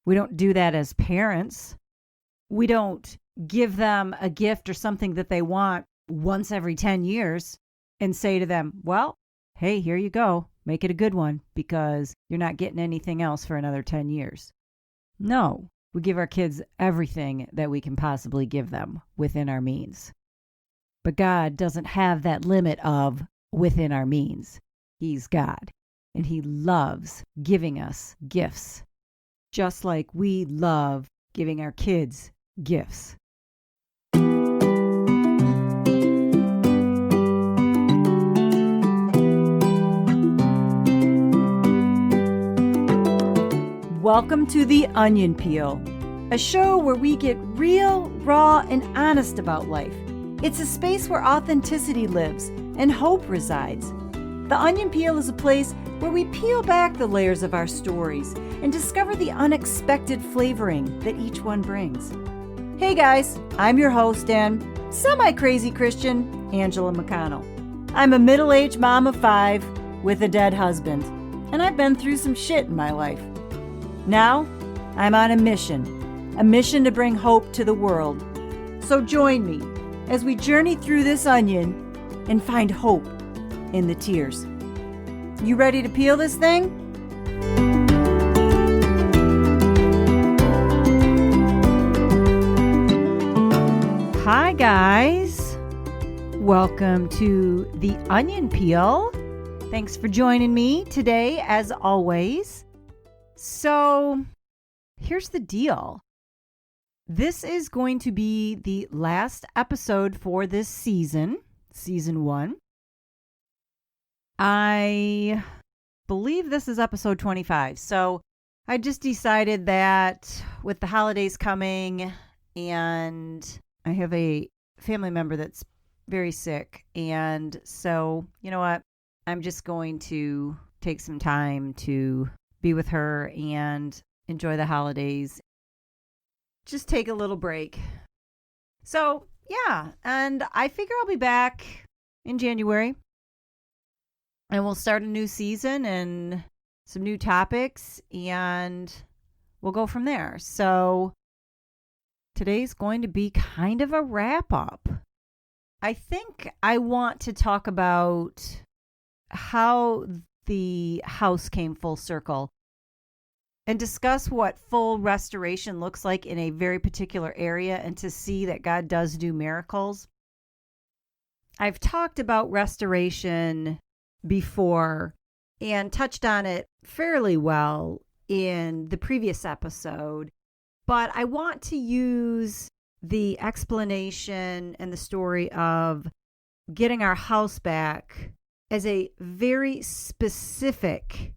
We don't do that as parents. We don't give them a gift or something that they want once every 10 years and say to them, well, hey, here you go. Make it a good one because you're not getting anything else for another 10 years. No, we give our kids everything that we can possibly give them within our means. But God doesn't have that limit of within our means. He's God, and He loves giving us gifts, just like we love giving our kids gifts. Welcome to The Onion Peel, a show where we get real, raw, and honest about life. It's a space where authenticity lives and hope resides. The Onion Peel is a place where we peel back the layers of our stories and discover the unexpected flavoring that each one brings. Hey guys, I'm your host and semi-crazy Christian, Angela McConnell. I'm a middle-aged mom of 5 with a dead husband, and I've been through some shit in my life. Now, I'm on a mission to bring hope to the world. So join me as we journey through this onion and find hope in the tears. You ready to peel this thing? Hi guys, welcome to The Onion Peel. Thanks for joining me today as always. So, here's the deal. This is going to be the last episode for this season 1. I believe this is episode 25. So, I just decided that with the holidays coming and I have a family member that's very sick. And so, you know what? I'm just going to take some time to be with her and enjoy the holidays. Just take a little break. So, yeah, and I figure I'll be back in January. And we'll start a new season and some new topics, and we'll go from there. So, today's going to be kind of a wrap-up. I think I want to talk about how the house came full circle and discuss what full restoration looks like in a very particular area and to see that God does do miracles. I've talked about restoration before and touched on it fairly well in the previous episode, but I want to use the explanation and the story of getting our house back as a very specific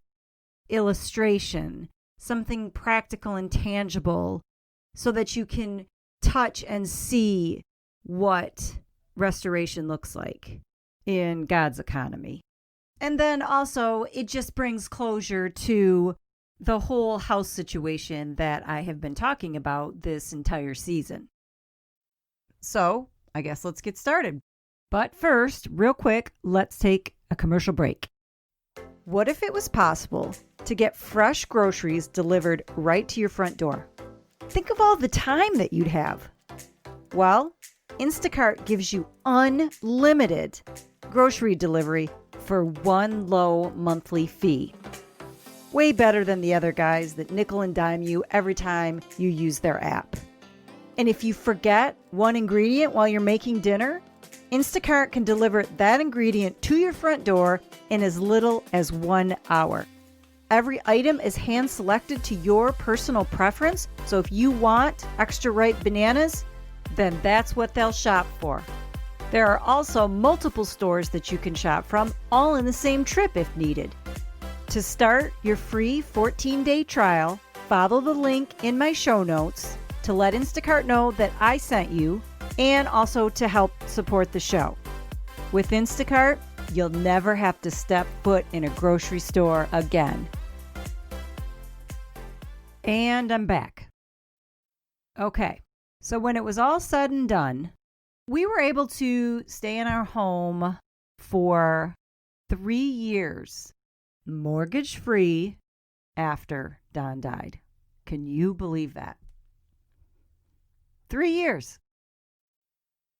illustration, something practical and tangible, so that you can touch and see what restoration looks like in God's economy. And then also, it just brings closure to the whole house situation that I have been talking about this entire season. So, I guess let's get started. But first, real quick, let's take a commercial break. What if it was possible to get fresh groceries delivered right to your front door? Think of all the time that you'd have. Well, Instacart gives you unlimited grocery delivery for one low monthly fee. Way better than the other guys that nickel and dime you every time you use their app. And if you forget one ingredient while you're making dinner, Instacart can deliver that ingredient to your front door in as little as 1 hour. Every item is hand-selected to your personal preference, so if you want extra ripe bananas, then that's what they'll shop for. There are also multiple stores that you can shop from, all in the same trip if needed. To start your free 14-day trial, follow the link in my show notes to let Instacart know that I sent you, and also to help support the show. With Instacart, you'll never have to step foot in a grocery store again. And I'm back. Okay, so when it was all said and done, we were able to stay in our home for 3 years, mortgage-free, after Don died. Can you believe that? 3 years.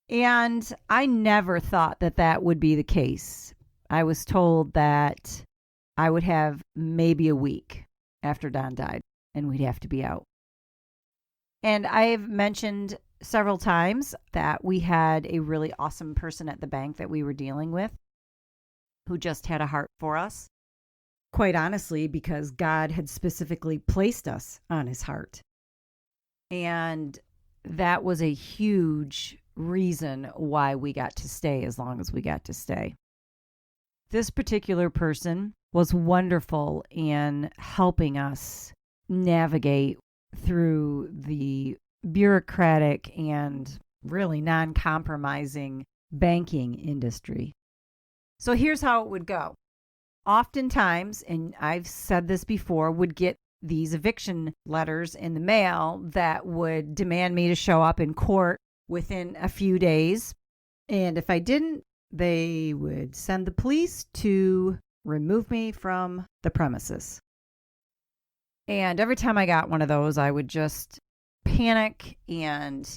And I never thought that that would be the case. I was told that I would have maybe a week after Don died and we'd have to be out. And I've mentioned several times that we had a really awesome person at the bank that we were dealing with who just had a heart for us. Quite honestly, because God had specifically placed us on his heart. And that was a huge reason why we got to stay as long as we got to stay. This particular person was wonderful in helping us navigate through the bureaucratic and really non-compromising banking industry. So here's how it would go. Oftentimes, and I've said this before, would get these eviction letters in the mail that would demand me to show up in court within a few days. And if I didn't, they would send the police to remove me from the premises. And every time I got one of those, I would just panic and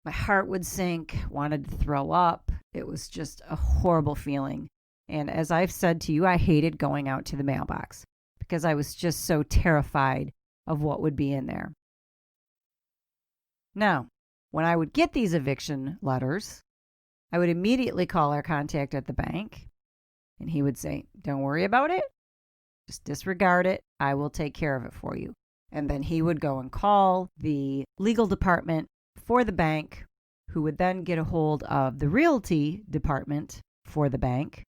my heart would sink, wanted to throw up. It was just a horrible feeling. And as I've said to you, I hated going out to the mailbox because I was just so terrified of what would be in there. Now, when I would get these eviction letters, I would immediately call our contact at the bank, and he would say, "Don't worry about it. Just disregard it. I will take care of it for you." And then he would go and call the legal department for the bank, who would then get a hold of the realty department for the bank,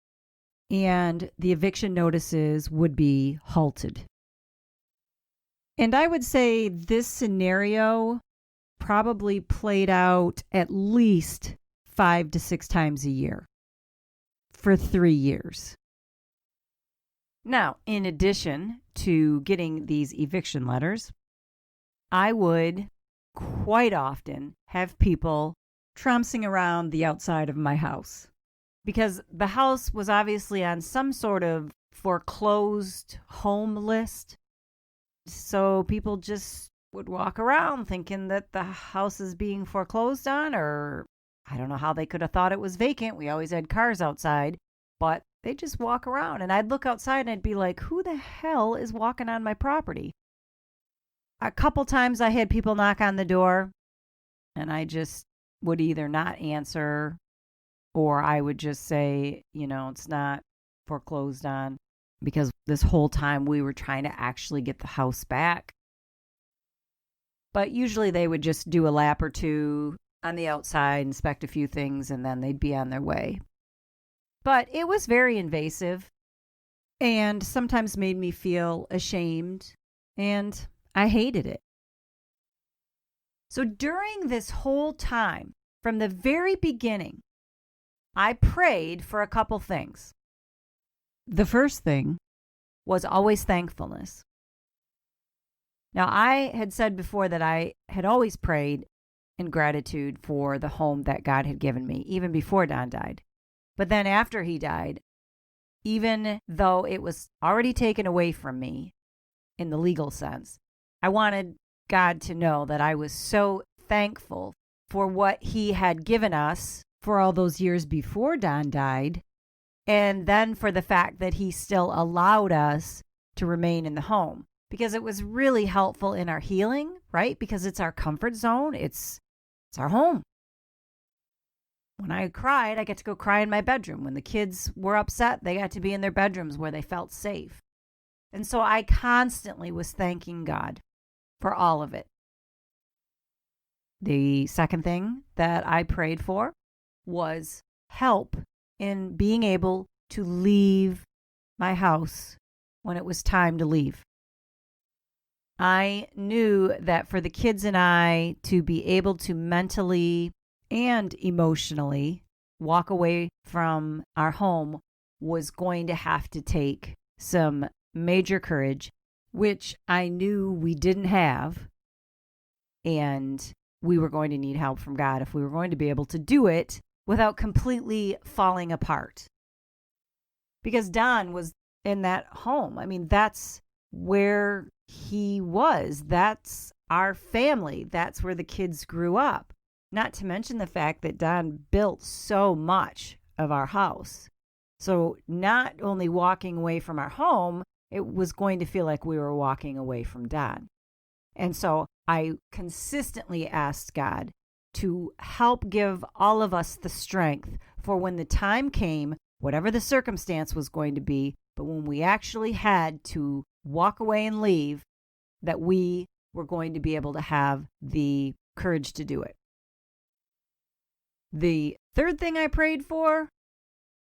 and the eviction notices would be halted. And I would say this scenario probably played out at least 5 to 6 times a year for 3 years. Now, in addition to getting these eviction letters, I would quite often have people trouncing around the outside of my house because the house was obviously on some sort of foreclosed home list. So people just would walk around thinking that the house is being foreclosed on, or I don't know how they could have thought it was vacant. We always had cars outside, but they just walk around. And I'd look outside and I'd be like, who the hell is walking on my property? A couple times I had people knock on the door and I just would either not answer or I would just say, it's not foreclosed on, because this whole time we were trying to actually get the house back. But usually they would just do a lap or two on the outside, inspect a few things, and then they'd be on their way. But it was very invasive and sometimes made me feel ashamed, and I hated it. So during this whole time, from the very beginning, I prayed for a couple things. The first thing was always thankfulness. Now, I had said before that I had always prayed in gratitude for the home that God had given me, even before Don died. But then after he died, even though it was already taken away from me in the legal sense, I wanted God to know that I was so thankful for what he had given us for all those years before Don died, and then for the fact that he still allowed us to remain in the home, because it was really helpful in our healing, right? Because it's our comfort zone. It's our home. When I cried, I get to go cry in my bedroom. When the kids were upset, they got to be in their bedrooms where they felt safe. And so I constantly was thanking God for all of it. The second thing that I prayed for was help in being able to leave my house when it was time to leave. I knew that for the kids and I to be able to mentally and emotionally walk away from our home was going to have to take some major courage, which I knew we didn't have, and we were going to need help from God if we were going to be able to do it without completely falling apart. Because Don was in that home. I mean, that's where he was. That's our family. That's where the kids grew up. Not to mention the fact that Don built so much of our house. So not only walking away from our home, it was going to feel like we were walking away from Don. And so I consistently asked God to help give all of us the strength for when the time came, whatever the circumstance was going to be, but when we actually had to walk away and leave, that we were going to be able to have the courage to do it. The third thing I prayed for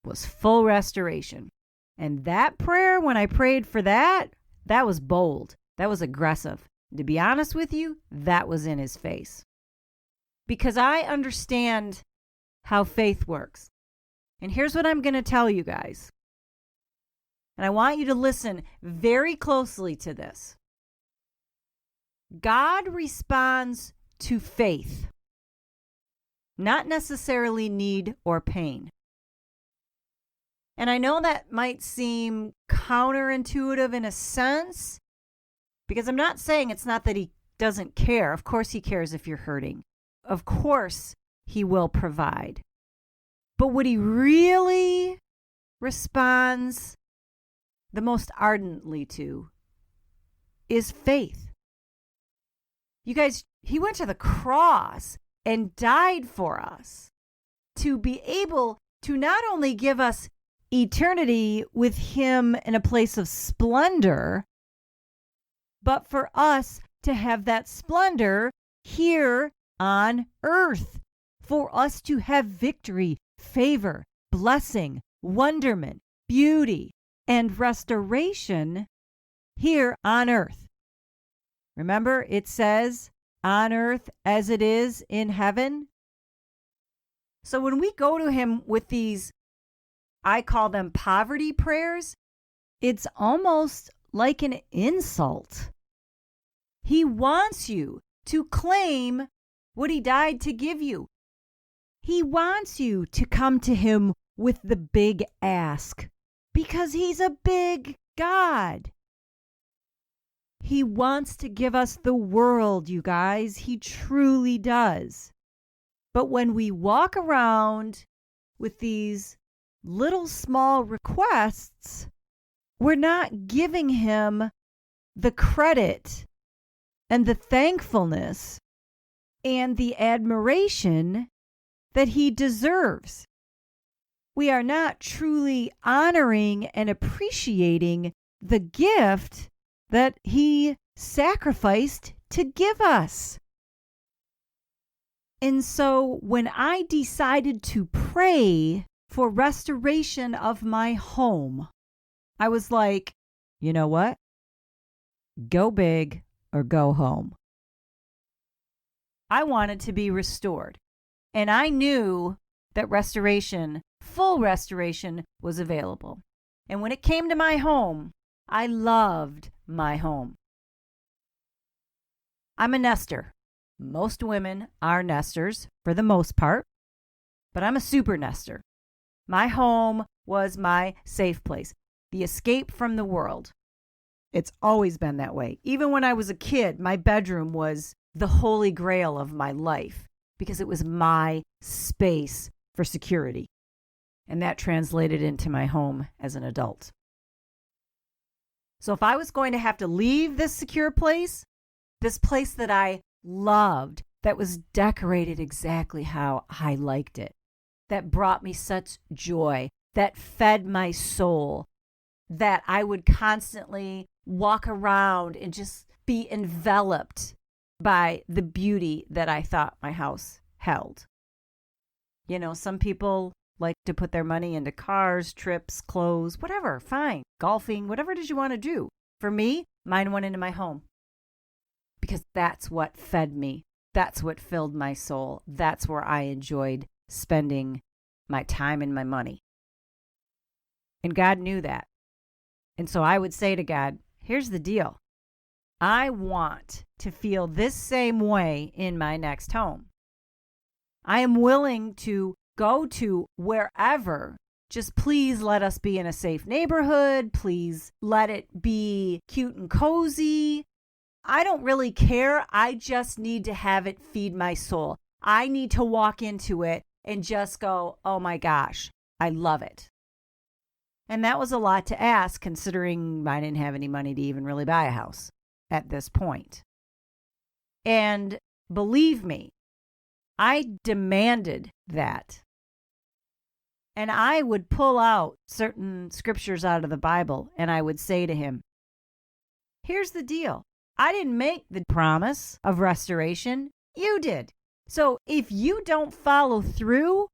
was full restoration. And that prayer, when I prayed for that, that was bold. That was aggressive. To be honest with you, that was in his face. Because I understand how faith works. And here's what I'm going to tell you guys. And I want you to listen very closely to this. God responds to faith, not necessarily need or pain. And I know that might seem counterintuitive in a sense, because I'm not saying it's not that he doesn't care. Of course he cares if you're hurting. Of course he will provide. But what he really responds the most ardently to is faith. You guys, he went to the cross and died for us to be able to not only give us eternity with him in a place of splendor, but for us to have that splendor here on earth, for us to have victory, favor, blessing, wonderment, beauty, and restoration here on earth. Remember, it says, on earth as it is in heaven. So when we go to him with these, I call them poverty prayers, it's almost like an insult. He wants you to claim what he died to give you. He wants you to come to him with the big ask because he's a big God. He wants to give us the world, you guys. He truly does. But when we walk around with these little small requests, we're not giving him the credit and the thankfulness and the admiration that he deserves. We are not truly honoring and appreciating the gift that he sacrificed to give us. And so when I decided to pray for restoration of my home, I was like, you know what? Go big or go home. I wanted to be restored. And I knew that restoration, full restoration, was available. And when it came to my home, I loved my home. I'm a nester. Most women are nesters for the most part, but I'm a super nester. My home was my safe place, the escape from the world. It's always been that way. Even when I was a kid, my bedroom was the holy grail of my life because it was my space for security. And that translated into my home as an adult. So if I was going to have to leave this secure place, this place that I loved, that was decorated exactly how I liked it, that brought me such joy, that fed my soul, that I would constantly walk around and just be enveloped by the beauty that I thought my house held. You know, some people like to put their money into cars, trips, clothes, whatever, fine, golfing, whatever it is you want to do. For me, mine went into my home because that's what fed me. That's what filled my soul. That's where I enjoyed spending my time and my money. And God knew that. And so I would say to God, here's the deal. I want to feel this same way in my next home. I am willing to go to wherever Just please let us be in a safe neighborhood. Please let it be cute and cozy. I don't really care. I just need to have it feed my soul. I need to walk into it and just go, oh my gosh, I love it. And that was a lot to ask, considering I didn't have any money to even really buy a house at this point. And believe me, I demanded that. And I would pull out certain scriptures out of the Bible and I would say to him, here's the deal. I didn't make the promise of restoration. You did. So if you don't follow through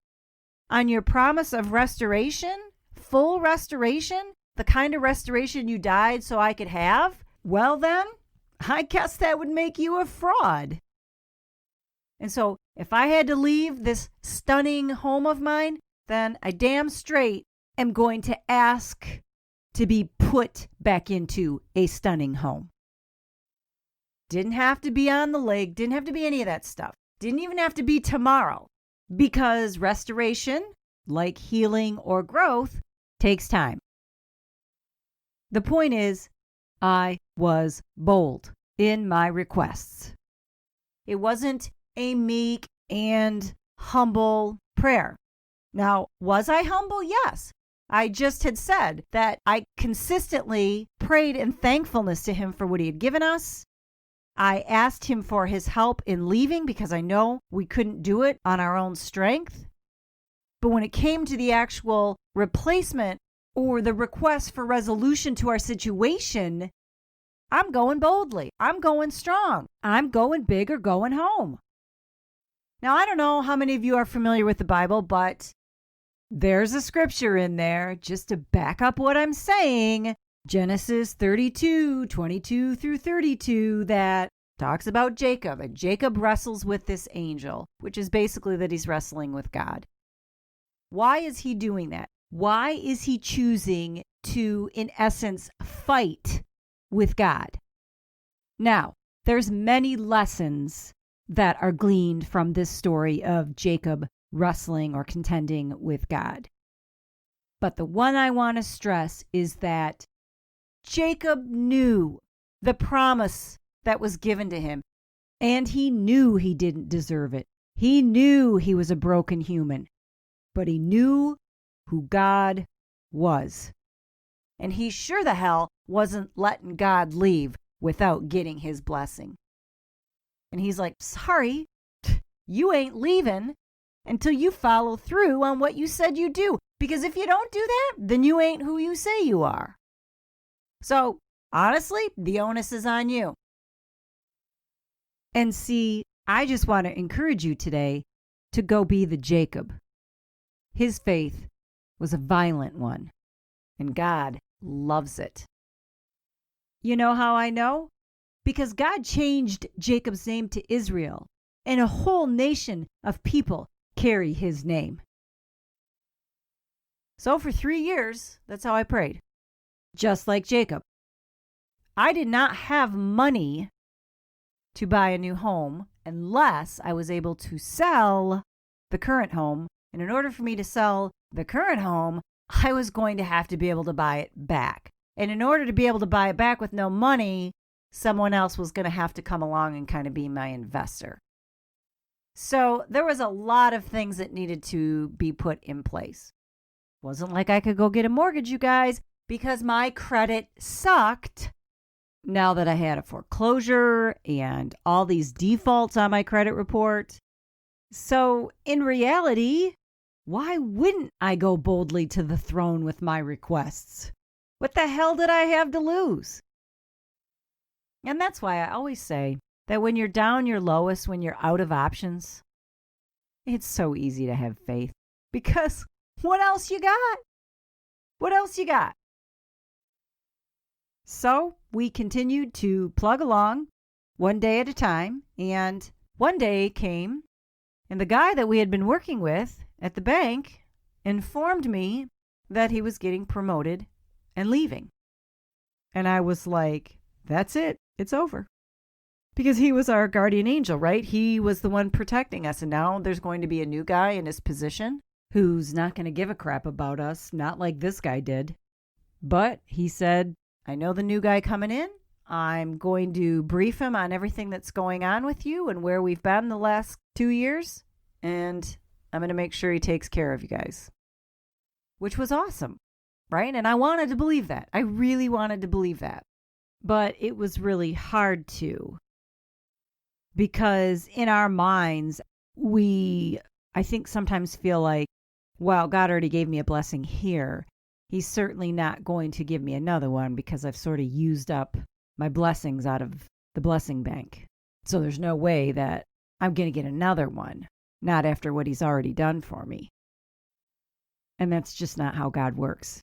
on your promise of restoration, full restoration, the kind of restoration you died so I could have, well then, I guess that would make you a fraud. And so if I had to leave this stunning home of mine, then I damn straight am going to ask to be put back into a stunning home. Didn't have to be on the lake, didn't have to be any of that stuff. Didn't even have to be tomorrow, because restoration, like healing or growth, takes time. The point is, I was bold in my requests. It wasn't a meek and humble prayer. Now, was I humble? Yes. I just had said that I consistently prayed in thankfulness to him for what he had given us. I asked him for his help in leaving because I know we couldn't do it on our own strength. But when it came to the actual replacement or the request for resolution to our situation, I'm going boldly. I'm going strong. I'm going big or going home. Now, I don't know how many of you are familiar with the Bible, but there's a scripture in there just to back up what I'm saying. Genesis 32, 22 through 32, that talks about Jacob. And Jacob wrestles with this angel, which is basically that he's wrestling with God. Why is he doing that? Why is he choosing to, in essence, fight with God? Now, there's many lessons that are gleaned from this story of Jacob wrestling or contending with God. But the one I want to stress is that Jacob knew the promise that was given to him, and he knew he didn't deserve it. He knew he was a broken human, but he knew who God was. And he sure the hell wasn't letting God leave without getting his blessing. And he's like, sorry, you ain't leaving until you follow through on what you said you do. Because if you don't do that, then you ain't who you say you are. So, honestly, the onus is on you. And see, I just want to encourage you today to go be the Jacob. His faith was a violent one, and God loves it. You know how I know? Because God changed Jacob's name to Israel, and a whole nation of people carry his name. So for 3 years, that's how I prayed. Just like Jacob. I did not have money to buy a new home unless I was able to sell the current home. And in order for me to sell the current home, I was going to have to be able to buy it back. And in order to be able to buy it back with no money, someone else was going to have to come along and kind of be my investor. So there was a lot of things that needed to be put in place. Wasn't like I could go get a mortgage, you guys, because my credit sucked. Now that I had a foreclosure and all these defaults on my credit report. So in reality, why wouldn't I go boldly to the throne with my requests? What the hell did I have to lose? And that's why I always say that when you're down your lowest, when you're out of options, it's so easy to have faith. Because what else you got? What else you got? So we continued to plug along one day at a time. And one day came, and the guy that we had been working with at the bank informed me that he was getting promoted and leaving. And I was like, that's it. It's over. Because he was our guardian angel, right? He was the one protecting us. And now there's going to be a new guy in his position who's not going to give a crap about us, not like this guy did. But he said, I know the new guy coming in. I'm going to brief him on everything that's going on with you and where we've been the last 2 years. And I'm going to make sure he takes care of you guys. Which was awesome, right? And I wanted to believe that. I really wanted to believe that. But it was really hard to. Because in our minds, I think sometimes feel like, well, God already gave me a blessing here. He's certainly not going to give me another one because I've sort of used up my blessings out of the blessing bank. So there's no way that I'm going to get another one, not after what he's already done for me. And that's just not how God works.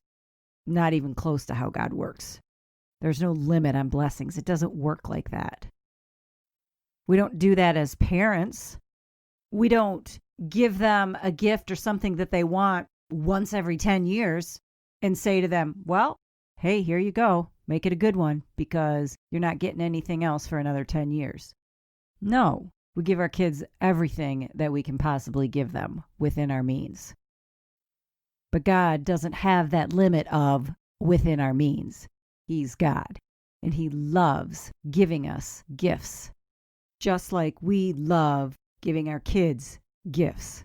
Not even close to how God works. There's no limit on blessings. It doesn't work like that. We don't do that as parents. We don't give them a gift or something that they want once every 10 years and say to them, well, hey, here you go. Make it a good one because you're not getting anything else for another 10 years. No, we give our kids everything that we can possibly give them within our means. But God doesn't have that limit of within our means. He's God, and he loves giving us gifts, just like we love giving our kids gifts.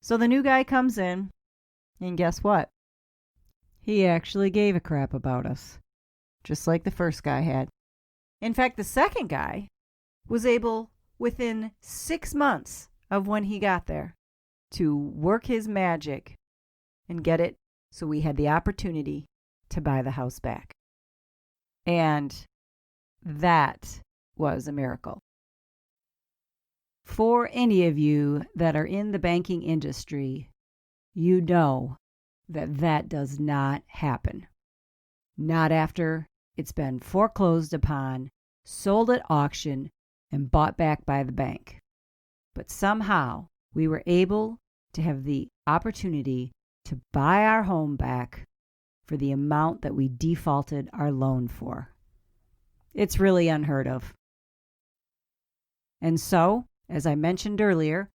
So the new guy comes in, and guess what? He actually gave a crap about us, just like the first guy had. In fact, the second guy was able, within 6 months of when he got there, to work his magic and get it so we had the opportunity to buy the house back. And that was a miracle. For any of you that are in the banking industry, you know that that does not happen. Not after it's been foreclosed upon, sold at auction, and bought back by the bank. But somehow we were able to have the opportunity to buy our home back for the amount that we defaulted our loan for. It's really unheard of. And so, as I mentioned earlier,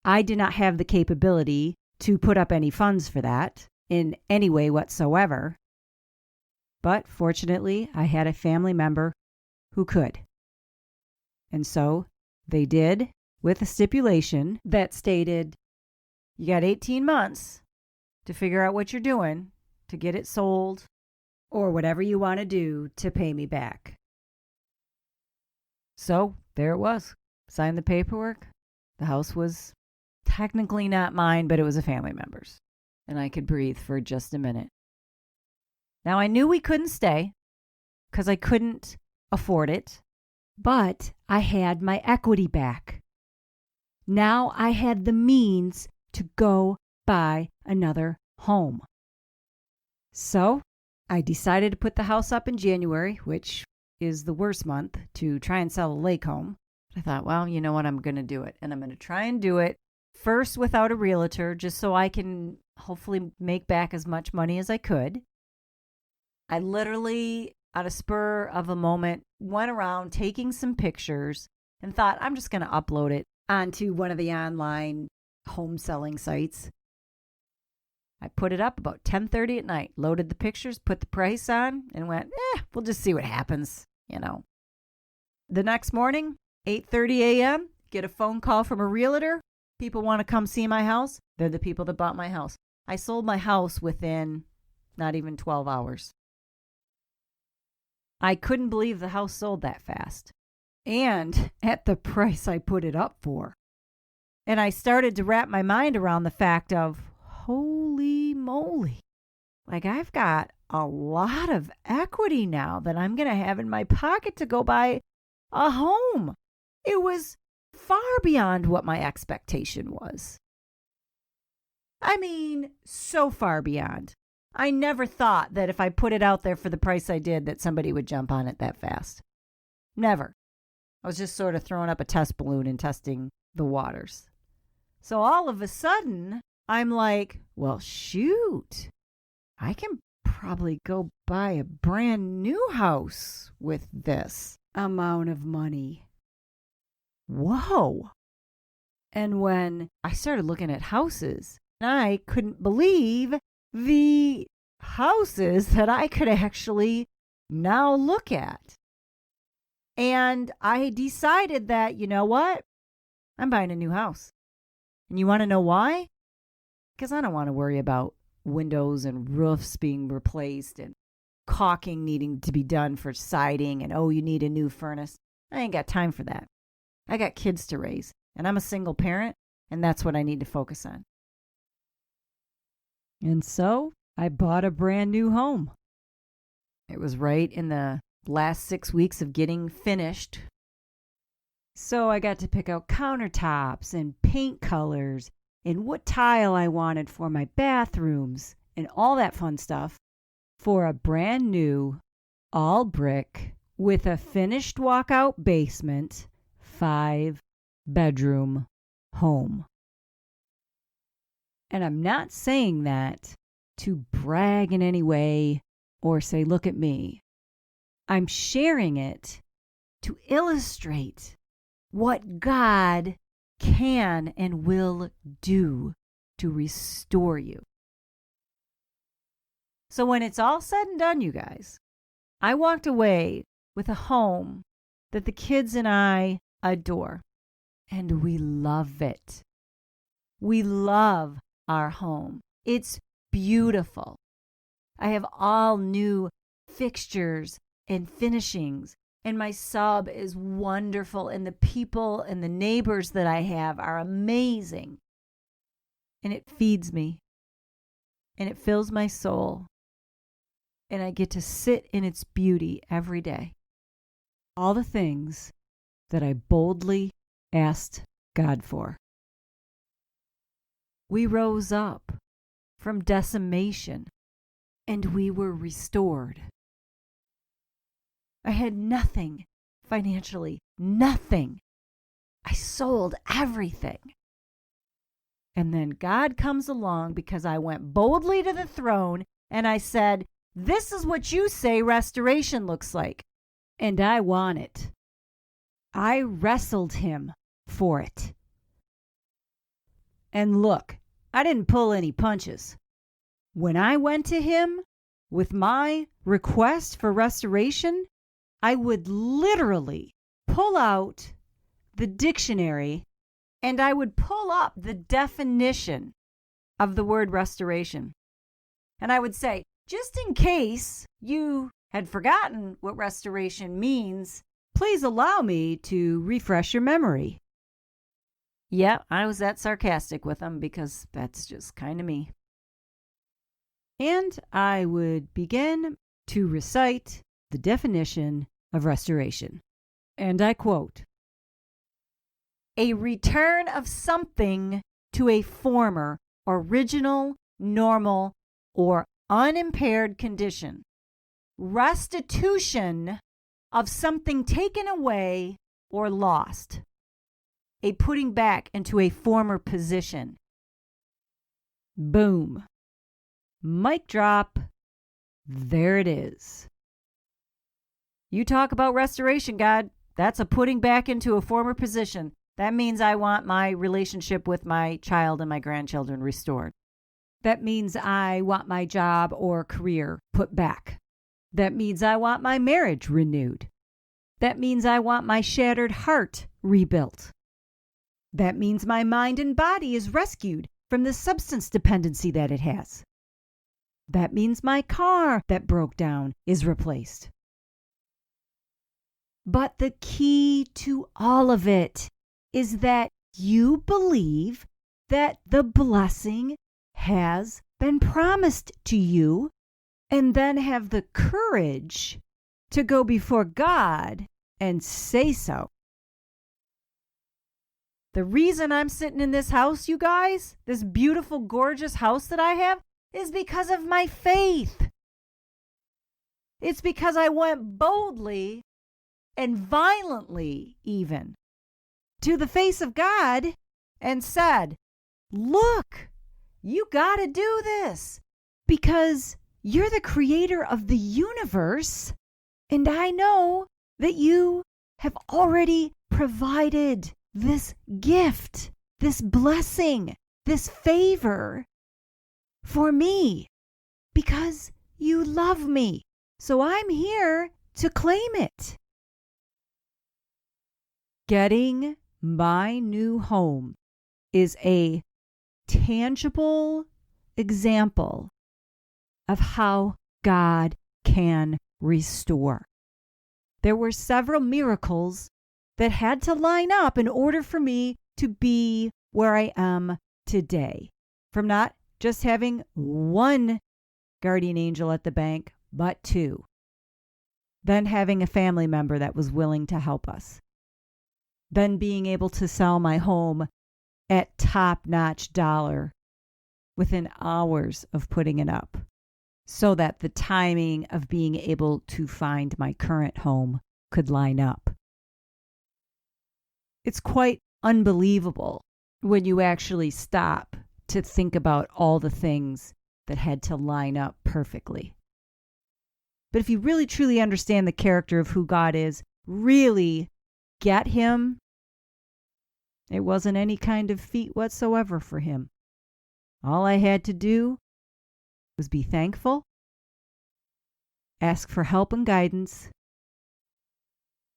I did not have the capability to put up any funds for that in any way whatsoever. But fortunately, I had a family member who could. And so they did, with a stipulation that stated, you got 18 months to figure out what you're doing to get it sold or whatever you want to do to pay me back. So there it was. Signed the paperwork. The house was technically not mine, but it was a family member's. And I could breathe for just a minute. Now I knew we couldn't stay because I couldn't afford it, but I had my equity back. Now I had the means to go buy another home. So I decided to put the house up in January, which is the worst month to try and sell a lake home. I thought, well, you know what? I'm going to do it. And I'm going to try and do it first without a realtor, just so I can hopefully make back as much money as I could. I literally, out of spur of a moment, went around taking some pictures and thought, I'm just going to upload it onto one of the online home selling sites. I put it up about 10:30 at night, loaded the pictures, put the price on, and went, we'll just see what happens, you know. The next morning, 8:30 a.m., get a phone call from a realtor. People want to come see my house. They're the people that bought my house. I sold my house within not even 12 hours. I couldn't believe the house sold that fast. And at the price I put it up for. And I started to wrap my mind around the fact of, holy moly, like I've got a lot of equity now that I'm going to have in my pocket to go buy a home. It was far beyond what my expectation was. I mean, so far beyond. I never thought that if I put it out there for the price I did, that somebody would jump on it that fast. Never. I was just sort of throwing up a test balloon and testing the waters. So all of a sudden, I'm like, well, shoot, I can probably go buy a brand new house with this amount of money. Whoa. And when I started looking at houses, I couldn't believe the houses that I could actually now look at. And I decided that, you know what? I'm buying a new house. And you want to know why? Because I don't want to worry about windows and roofs being replaced and caulking needing to be done for siding and, oh, you need a new furnace. I ain't got time for that. I got kids to raise, and I'm a single parent, and that's what I need to focus on. And so I bought a brand new home. It was right in the last 6 weeks of getting finished. So I got to pick out countertops and paint colors and what tile I wanted for my bathrooms and all that fun stuff for a brand new, all brick, with a finished walkout basement, 5-bedroom home. And I'm not saying that to brag in any way or say, look at me. I'm sharing it to illustrate what God can and will do to restore you. So when it's all said and done, you guys, I walked away with a home that the kids and I adore, and we love it. We love our home. It's beautiful. I have all new fixtures and finishings, and my sub is wonderful, and the people and the neighbors that I have are amazing. And it feeds me, and it fills my soul, and I get to sit in its beauty every day. All the things that I boldly asked God for. We rose up from decimation, and we were restored. I had nothing financially, nothing. I sold everything. And then God comes along because I went boldly to the throne and I said, this is what you say restoration looks like. And I want it. I wrestled him for it. And look, I didn't pull any punches. When I went to him with my request for restoration, I would literally pull out the dictionary and I would pull up the definition of the word restoration. And I would say, just in case you had forgotten what restoration means, please allow me to refresh your memory. Yeah, I was that sarcastic with them because that's just kind of me. And I would begin to recite the definition of restoration. And I quote, a return of something to a former, original, normal, or unimpaired condition. Restitution of something taken away or lost. A putting back into a former position. Boom. Mic drop. There it is. You talk about restoration, God. That's a putting back into a former position. That means I want my relationship with my child and my grandchildren restored. That means I want my job or career put back. That means I want my marriage renewed. That means I want my shattered heart rebuilt. That means my mind and body is rescued from the substance dependency that it has. That means my car that broke down is replaced. But the key to all of it is that you believe that the blessing has been promised to you, and then have the courage to go before God and say so. The reason I'm sitting in this house, you guys, this beautiful, gorgeous house that I have, is because of my faith. It's because I went boldly and violently even to the face of God and said, look, you got to do this because you're the creator of the universe, and I know that you have already provided this gift this blessing, this favor for me because you love me. So I'm here to claim it. Getting my new home is a tangible example of how God can restore. There were several miracles that had to line up in order for me to be where I am today. From not just having one guardian angel at the bank, but two. Then having a family member that was willing to help us. Then being able to sell my home at top-notch dollar within hours of putting it up, so that the timing of being able to find my current home could line up. It's quite unbelievable when you actually stop to think about all the things that had to line up perfectly. But if you really truly understand the character of who God is, really get him, it wasn't any kind of feat whatsoever for him. All I had to do was be thankful, ask for help and guidance,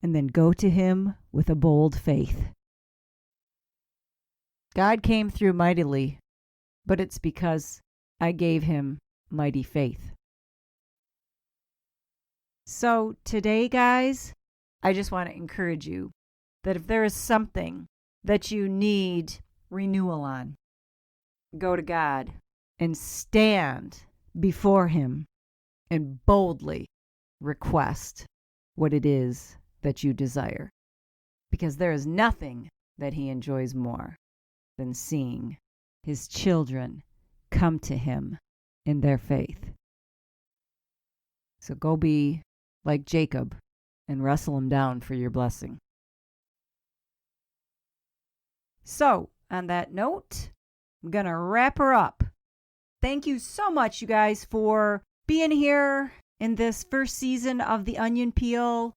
and then go to him with a bold faith. God came through mightily, but it's because I gave him mighty faith. So today, guys, I just want to encourage you that if there is something that you need renewal on, go to God and stand before him and boldly request what it is that you desire. Because there is nothing that he enjoys more than seeing his children come to him in their faith. So go be like Jacob and wrestle him down for your blessing. So, on that note, I'm going to wrap her up. Thank you so much, you guys, for being here in this first season of The Onion Peel,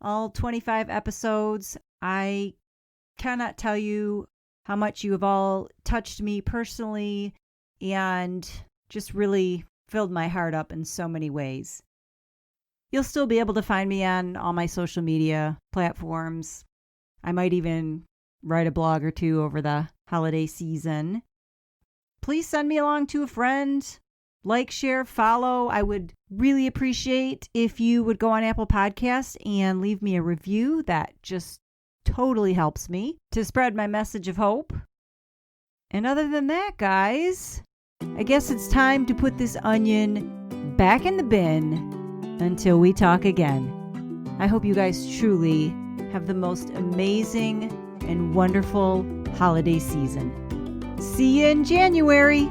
all 25 episodes. I cannot tell you how much you have all touched me personally and just really filled my heart up in so many ways. You'll still be able to find me on all my social media platforms. I might even write a blog or two over the holiday season. Please send me along to a friend. Like, share, follow. I would really appreciate if you would go on Apple Podcasts and leave me a review. That just totally helps me to spread my message of hope. And other than that, guys, I guess it's time to put this onion back in the bin until we talk again. I hope you guys truly have the most amazing and wonderful holiday season. See you in January.